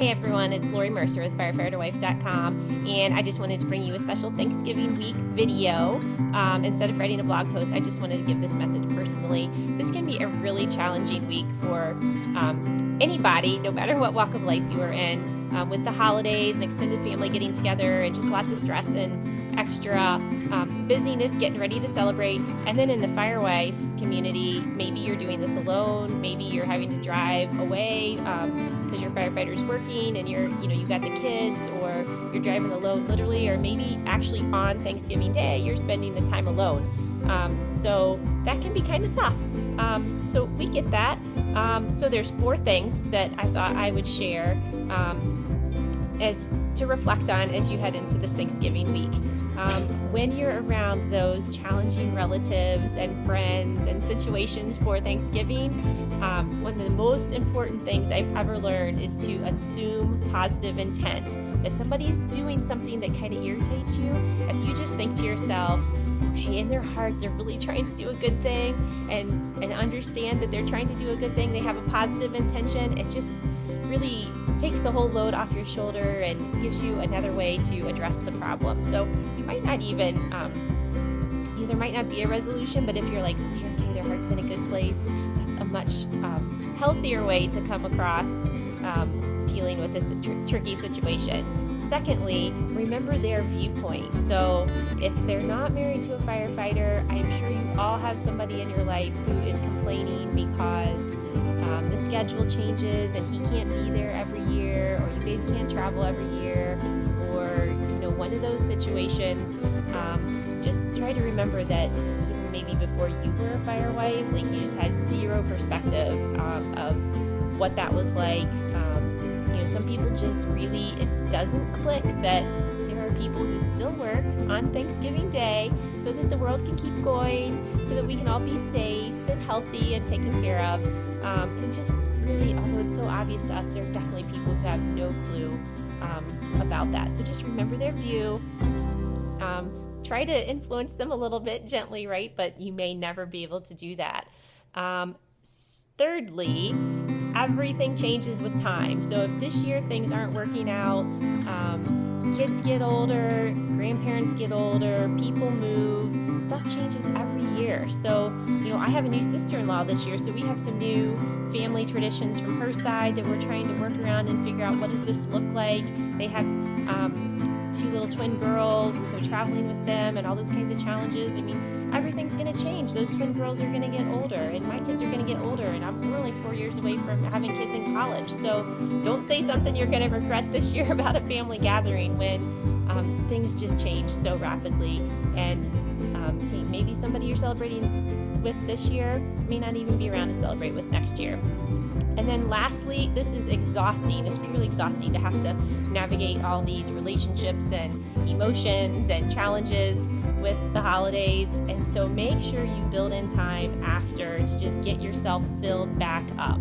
Hey everyone, it's Lori Mercer with firefighterwife.com, and I just wanted to bring you a special Thanksgiving week video. Instead of writing a blog post, I just wanted to give this message personally. This can be a really challenging week for anybody, no matter what walk of life you are in, with the holidays and extended family getting together and just lots of stress and extra busyness getting ready to celebrate. And then in the firewife community, maybe you're doing this alone, maybe you're having to drive away because your firefighter's working and you got the kids, or you're driving alone literally, or maybe actually on Thanksgiving Day you're spending the time alone. So that can be kind of tough. So we get that. So there's 4 things that I thought I would share as to reflect on as you head into this Thanksgiving week. When you're around those challenging relatives and friends and situations for Thanksgiving, one of the most important things I've ever learned is to assume positive intent. If somebody's doing something that kind of irritates you, if you just think to yourself, okay, in their heart they're really trying to do a good thing, and understand that they're trying to do a good thing, they have a positive intention, it just really takes the whole load off your shoulder and gives you another way to address the problem. So you might not even, there might not be a resolution, but if you're like, okay, their heart's in a good place, that's a much healthier way to come across dealing with this tricky situation. Secondly, remember their viewpoint. So if they're not married to a firefighter, I'm sure you all have somebody in your life who is complaining because the schedule changes and he can't be there every year, or you guys can't travel every year, or one of those situations. Just try to remember that maybe before you were a firewife, like you just had zero perspective of what that was like. Some people just really, it doesn't click that there are people who still work on Thanksgiving Day so that the world can keep going, so that we can all be safe and healthy and taken care of. And just really, although it's so obvious to us, there are definitely people who have no clue about that. So just remember their view. Try to influence them a little bit gently, right? But you may never be able to do that. Thirdly, everything changes with time. So if this year things aren't working out, kids get older, grandparents get older, people move, stuff changes every year. So, I have a new sister-in-law this year, so we have some new family traditions from her side that we're trying to work around and figure out, what does this look like? They have 2 little twin girls, and so traveling with them and all those kinds of challenges. I mean, everything's going to change. Those twin girls are going to get older, and my kids are going to get older, and we're only 4 years away from having kids in college. So don't say something you're going to regret this year about a family gathering when things just change so rapidly. And hey, maybe somebody you're celebrating with this year may not even be around to celebrate with next year. And then lastly, this is exhausting. It's purely exhausting to have to navigate all these relationships and emotions and challenges with the holidays. And so make sure you build in time after to just get yourself filled back up.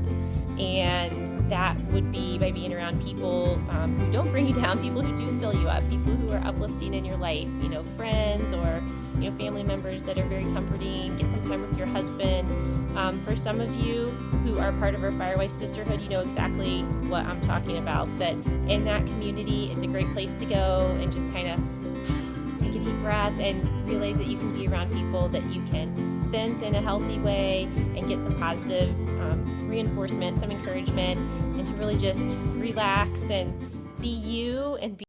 And that would be by being around people who don't bring you down, people who do fill you up, people who are uplifting in your life, friends or family members that are very comforting. Get some time with your husband. For some of you who are part of our Firewife Sisterhood, you know exactly what I'm talking about, that in that community, it's a great place to go and just kind of take a deep breath and realize that you can be around people that you can vent in a healthy way and get some positive reinforcement, some encouragement, and to really just relax and be you and be